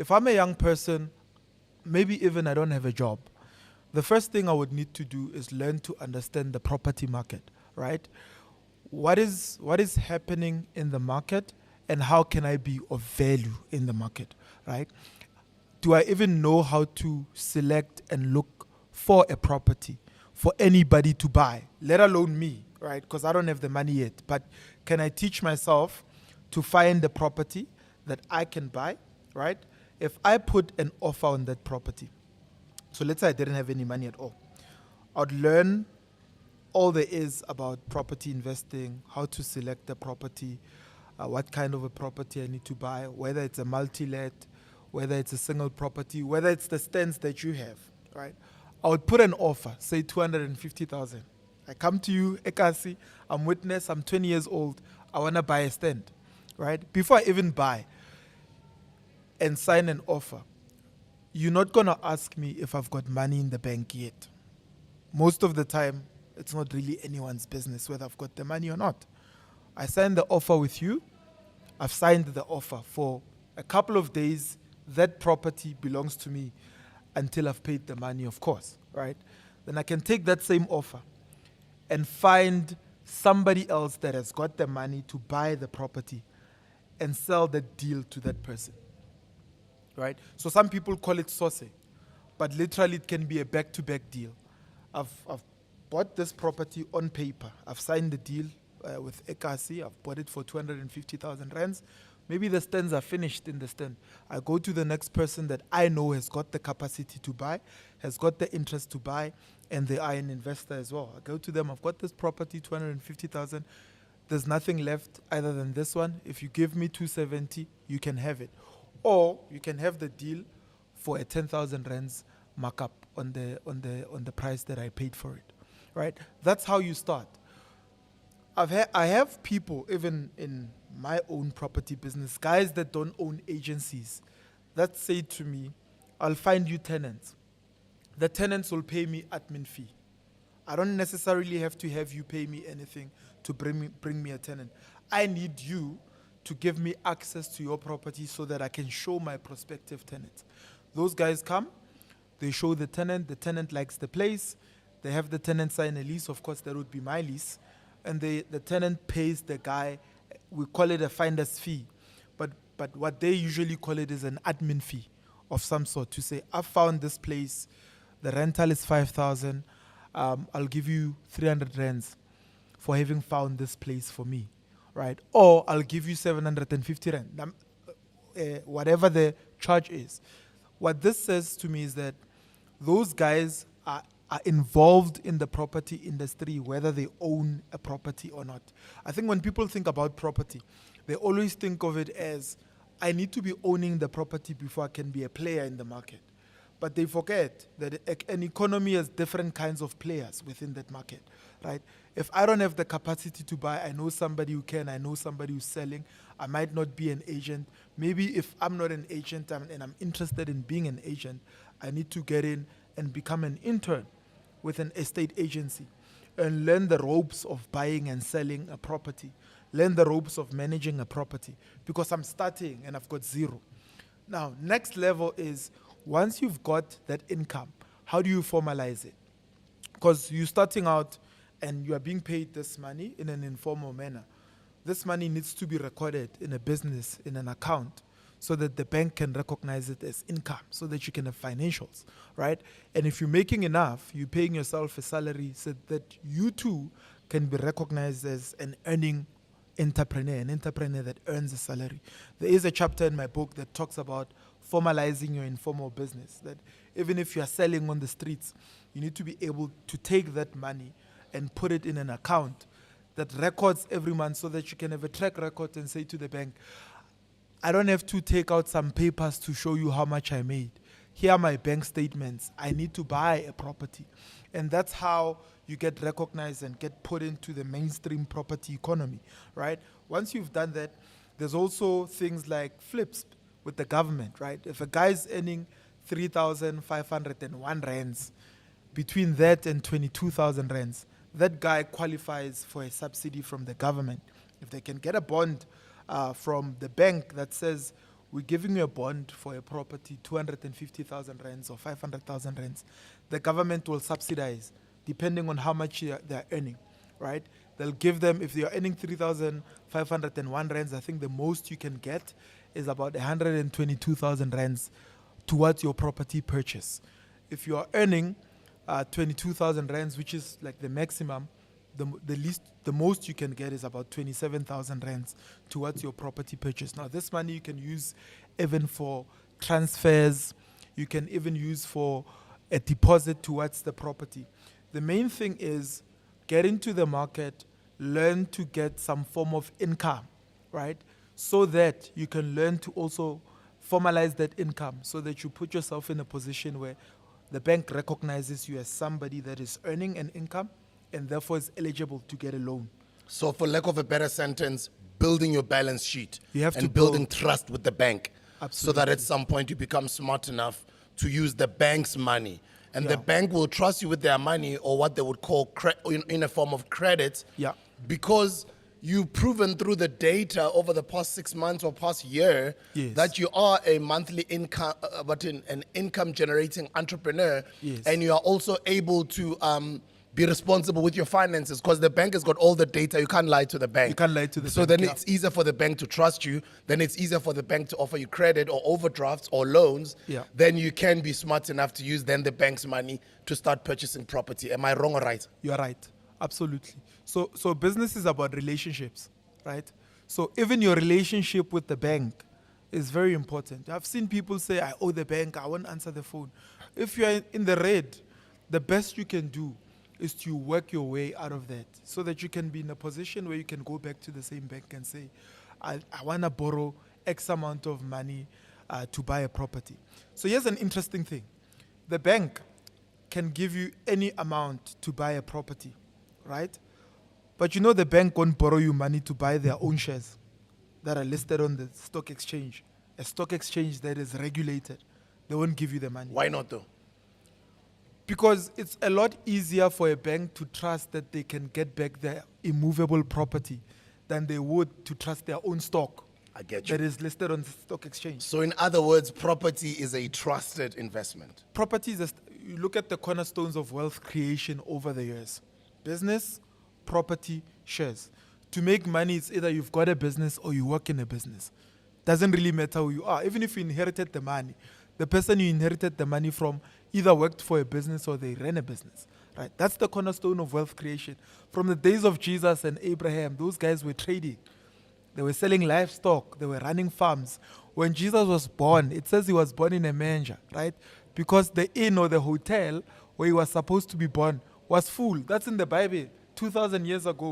if I'm a young person, maybe even I don't have a job, the first thing I would need to do is learn to understand the property market, right? What is happening in the market, and how can I be of value in the market, right? Do I even know how to select and look for a property for anybody to buy, let alone me, right? Because I don't have the money yet. But can I teach myself to find a property that I can buy, right? If I put an offer on that property, so let's say I didn't have any money at all, I'd learn all there is about property investing, how to select the property, what kind of a property I need to buy, whether it's a multi-let, whether it's a single property, whether it's the stands that you have, right? I would put an offer, say 250,000. I come to you, Ekasi, I'm witness, I'm 20 years old, I want to buy a stand, right? Before I even buy and sign an offer, you're not going to ask me if I've got money in the bank yet. Most of the time, it's not really anyone's business whether I've got the money or not. I signed the offer with you. I've signed the offer for a couple of days. That property belongs to me until I've paid the money, of course, right? Then I can take that same offer and find somebody else that has got the money to buy the property and sell the deal to that person, right? So some people call it sourcing, but literally it can be a back-to-back deal. I've bought this property on paper. I've signed the deal with Ekasi. I've bought it for 250,000 rands. Maybe the stands are finished in the stand. I go to the next person that I know has got the capacity to buy, has got the interest to buy, and they are an investor as well. I go to them, I've got this property, 250,000. There's nothing left other than this one. If you give me 270, you can have it. Or you can have the deal for a 10,000 rands markup on the price that I paid for it, right? That's how you start. I have people, even in my own property business, guys that don't own agencies, that say to me, I'll find you tenants. The tenants will pay me admin fee. I don't necessarily have to have you pay me anything to bring me a tenant. I need you to give me access to your property so that I can show my prospective tenants. Those guys come, they show the tenant likes the place, they have the tenant sign a lease, of course that would be my lease, and the tenant pays the guy, we call it a finder's fee, but what they usually call it is an admin fee of some sort, to say, I found this place, the rental is 5,000, I'll give you 300 rands for having found this place for me, right? Or I'll give you 750 rand, whatever the charge is. What this says to me is that those guys are involved in the property industry, whether they own a property or not. I think when people think about property, they always think of it as, I need to be owning the property before I can be a player in the market. But they forget that an economy has different kinds of players within that market, right? If I don't have the capacity to buy, I know somebody who can, I know somebody who's selling, I might not be an agent. Maybe if I'm not an agent and I'm interested in being an agent, I need to get in and become an intern with an estate agency and learn the ropes of buying and selling a property, learn the ropes of managing a property, because I'm starting and I've got zero. Now, next level is, once you've got that income, how do you formalize it? Because you're starting out and you are being paid this money in an informal manner. This money needs to be recorded in a business, in an account, so that the bank can recognize it as income, so that you can have financials, right? And if you're making enough, you're paying yourself a salary so that you too can be recognized as an earning entrepreneur, an entrepreneur that earns a salary. There is a chapter in my book that talks about formalizing your informal business, that even if you are selling on the streets, you need to be able to take that money and put it in an account that records every month, so that you can have a track record and say to the bank, I don't have to take out some papers to show you how much I made. Here are my bank statements. I need to buy a property. And that's how you get recognized and get put into the mainstream property economy, right? Once you've done that, there's also things like flips with the government, right? If a guy's earning 3,501 rands, between that and 22,000 rands, that guy qualifies for a subsidy from the government. If they can get a bond from the bank that says, we're giving you a bond for a property, 250,000 rands or 500,000 rands. The government will subsidize depending on how much they're earning, right? They'll give them, if they are earning 3,501 rands, I think the most you can get is about 122,000 rands towards your property purchase. If you are earning 22,000 rands, which is like the maximum, the most you can get is about 27,000 rands towards your property purchase. Now, this money you can use even for transfers. You can even use for a deposit towards the property. The main thing is get into the market, learn to get some form of income, right? So that you can learn to also formalize that income so that you put yourself in a position where the bank recognizes you as somebody that is earning an income and therefore is eligible to get a loan. So for lack of a better sentence, building your balance sheet You have and to building build- trust with the bank. So that at some point you become smart enough to use the bank's money. And the Yeah. bank will trust you with their money, or what they would call in a form of credit. Yeah. Because you've proven through the data over the past 6 months or past year Yes. that you are a monthly income, an income generating entrepreneur. Yes. And you are also able to be responsible with your finances, because the bank has got all the data. You can't lie to the bank. You can't lie to the so bank, then yeah. it's easier for the bank to trust you. Then it's easier for the bank to offer you credit or overdrafts or loans. Yeah. Then you can be smart enough to use then the bank's money to start purchasing property. Am I wrong or right? You're right. Absolutely. So business is about relationships, right? So even your relationship with the bank is very important. I've seen people say, I owe the bank, I won't answer the phone. If you're in the red, the best you can do is to work your way out of that so that you can be in a position where you can go back to the same bank and say, I want to borrow X amount of money to buy a property. So here's an interesting thing. The bank can give you any amount to buy a property, right? But you know the bank won't borrow you money to buy their own shares that are listed on the stock exchange. A stock exchange that is regulated. They won't give you the money. Why not though? Because it's a lot easier for a bank to trust that they can get back their immovable property than they would to trust their own stock I get you. that is listed on the stock exchange. So in other words, property is a trusted investment. Property is, you look at the cornerstones of wealth creation over the years. Business, property, shares. To make money, it's either you've got a business or you work in a business. Doesn't really matter who you are. Even if you inherited the money, the person you inherited the money from either worked for a business or they ran a business, right? That's the cornerstone of wealth creation. From the days of Jesus and Abraham, those guys were trading. They were selling livestock. They were running farms. When Jesus was born, it says he was born in a manger, right? Because the inn or the hotel where he was supposed to be born was full. That's in the Bible 2,000 years ago.